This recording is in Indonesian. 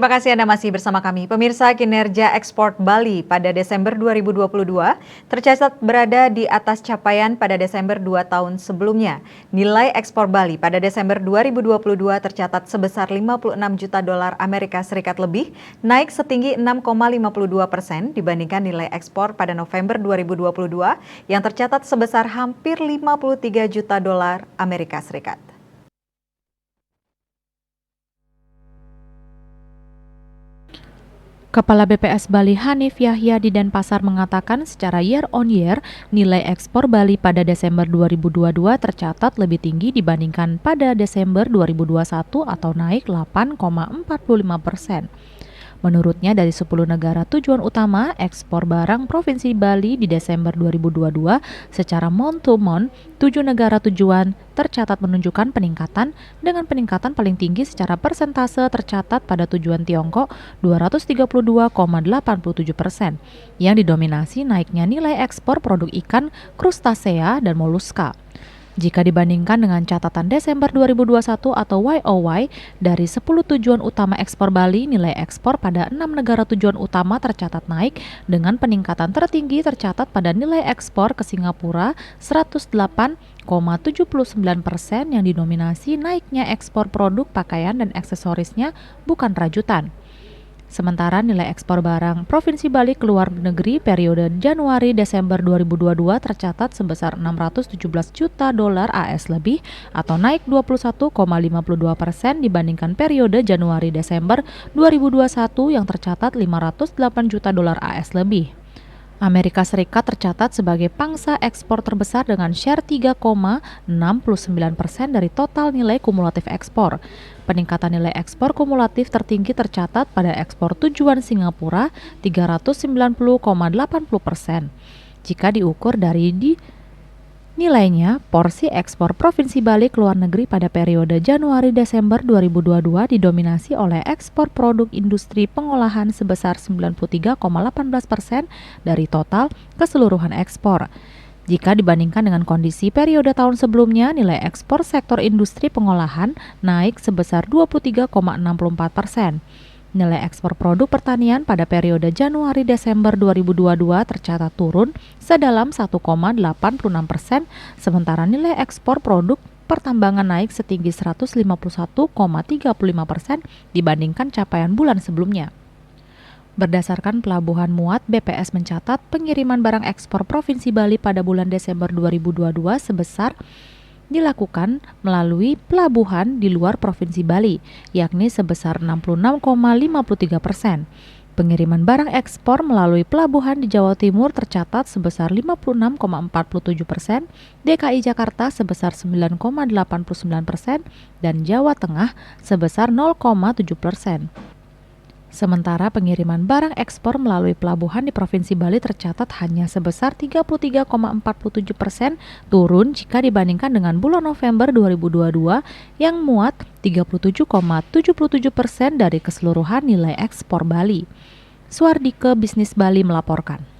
Terima kasih Anda masih bersama kami. Pemirsa, kinerja ekspor Bali pada Desember 2022 tercatat berada di atas capaian pada Desember 2 tahun sebelumnya. Nilai ekspor Bali pada Desember 2022 tercatat sebesar 56 juta dolar Amerika Serikat lebih, naik setinggi 6,52% dibandingkan nilai ekspor pada November 2022 yang tercatat sebesar hampir 53 juta dolar Amerika Serikat. Kepala BPS Bali Hanif Yahya di Denpasar mengatakan secara year on year, nilai ekspor Bali pada Desember 2022 tercatat lebih tinggi dibandingkan pada Desember 2021 atau naik 8,45%. Menurutnya dari 10 negara tujuan utama ekspor barang Provinsi Bali di Desember 2022 secara month to month, 7 negara tujuan tercatat menunjukkan peningkatan dengan peningkatan paling tinggi secara persentase tercatat pada tujuan Tiongkok 232,87% yang didominasi naiknya nilai ekspor produk ikan, krustasea, dan moluska. Jika dibandingkan dengan catatan Desember 2021 atau YOY, dari 10 tujuan utama ekspor Bali, nilai ekspor pada 6 negara tujuan utama tercatat naik dengan peningkatan tertinggi tercatat pada nilai ekspor ke Singapura 108,79% yang didominasi naiknya ekspor produk pakaian dan aksesorisnya bukan rajutan. Sementara nilai ekspor barang Provinsi Bali ke luar negeri periode Januari-Desember 2022 tercatat sebesar 617 juta dolar AS lebih atau naik 21,52% dibandingkan periode Januari-Desember 2021 yang tercatat 508 juta dolar AS lebih. Amerika Serikat tercatat sebagai pangsa ekspor terbesar dengan share 3,69% dari total nilai kumulatif ekspor. Peningkatan nilai ekspor kumulatif tertinggi tercatat pada ekspor tujuan Singapura 390,80%. Jika diukur dari nilainya, porsi ekspor Provinsi Bali ke luar negeri pada periode Januari-Desember 2022 didominasi oleh ekspor produk industri pengolahan sebesar 93,18% dari total keseluruhan ekspor. Jika dibandingkan dengan kondisi periode tahun sebelumnya, nilai ekspor sektor industri pengolahan naik sebesar 23,64%. Nilai ekspor produk pertanian pada periode Januari-Desember 2022 tercatat turun sedalam 1,86%, sementara nilai ekspor produk pertambangan naik setinggi 151,35% dibandingkan capaian bulan sebelumnya. Berdasarkan pelabuhan muat, BPS mencatat pengiriman barang ekspor Provinsi Bali pada bulan Desember 2022 sebesar dilakukan melalui pelabuhan di luar Provinsi Bali, yakni sebesar 66,53%. Pengiriman barang ekspor melalui pelabuhan di Jawa Timur tercatat sebesar 56,47%, DKI Jakarta sebesar 9,89%, dan Jawa Tengah sebesar 0,7%. Sementara pengiriman barang ekspor melalui pelabuhan di Provinsi Bali tercatat hanya sebesar 33,47%, turun jika dibandingkan dengan bulan November 2022 yang muat 37,77% dari keseluruhan nilai ekspor Bali. Suardike Bisnis Bali melaporkan.